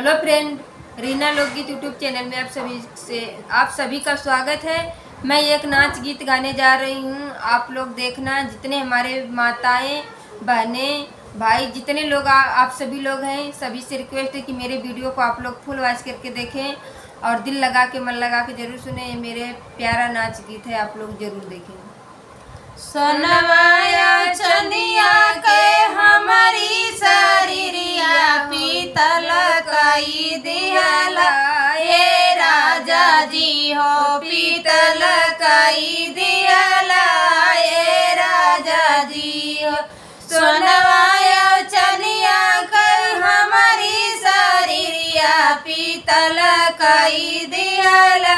Hello friend, Reena लोकगीत YouTube channel में आप सभी का स्वागत है। मैं एक नाच गीत गाने जा रही हूँ। आप लोग देखना, जितने हमारे माताएं, बहनें, भाई, जितने लोग आप सभी लोग हैं, सभी से रिक्वेस्ट है कि मेरे वीडियो को आप लोग फुल वॉच करके देखें और दिल लगा के, मन लगा के ज़रूर सुने। ये मेरे प्यारा नाच गीत है, आप लोग ज़रूर देखें। सोनवाया चंदिया के हमारी शरीरिया पीतल कई दिहला, हे राजा जी हो पीतल कई दिहला, हे राजा जी हो। सोनवाया चंदिया के हमारी शरीरिया पीतल कई दिहला,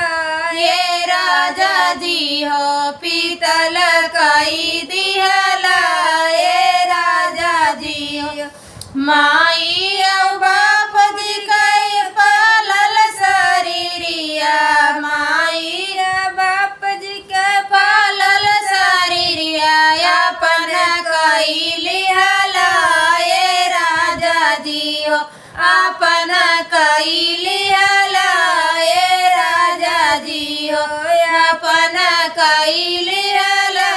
हे राजा जी हो पीतल कई दिहला, हे राजा जी हो। माई और बाप जी कई पालल शरीरिया, माई बाप जी के पालल शरीरिया अपन कई लिहला, हे राजा जी हो अपन कई लिहला, हे राजा जी हो अपन कई लिहला,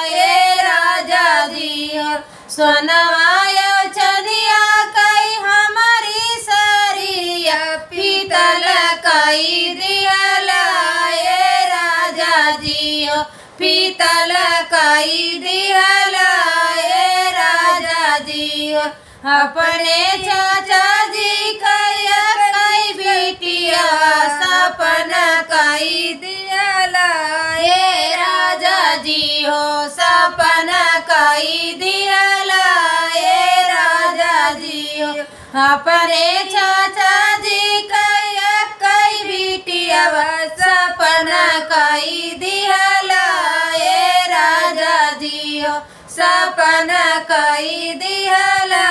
हे राजा जी हो। सोनवाया चंदिया कई हमारी शरीरिया पीतल कई दिहला, हे राजा जी हो पीतल कई दिहला, हे राजा जी हो। अपने चाचा जी कई बेटिया सपना कई दिहला, हे राजा जी हो सपना कई दिहला, हे राजा जी हो। अपने चाचा जी कई बेटिया सपना कई दिहला, हे राजा जी हो सपना कई दिहला,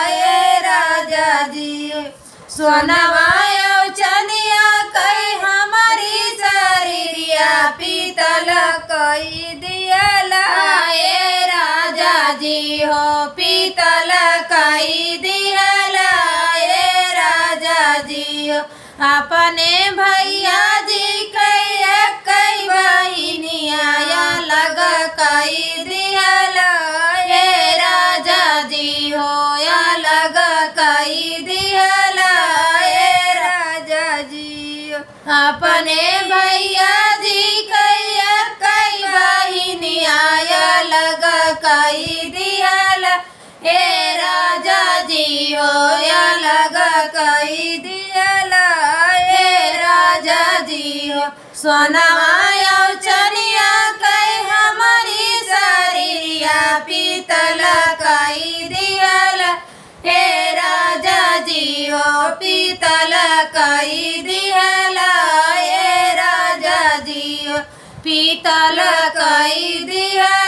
हे राजा जी हो। सोनवाया चंदिया कई हमारी शरीरिया पीतल कई दिहला, हे राजा जी हो पीतल कई दिहला, हे राजा जी हो। अपने भैया जी कई बहिनिया लग कई दिहला, हे राजा जी हो लग कई दिहला, हे राजा जी हो। अपने भैया जी कई बहिनिया लग कई दिहला, हे राजा जी हो लग कई दिहला, हे राजा जी हो। सोनवाया चंदिया कई हमारी शरीरिया पीतल कई दिहला, हे राजा जी हो पीतल कई दिहला, हे राजा जी हो पीतल कई दिहला।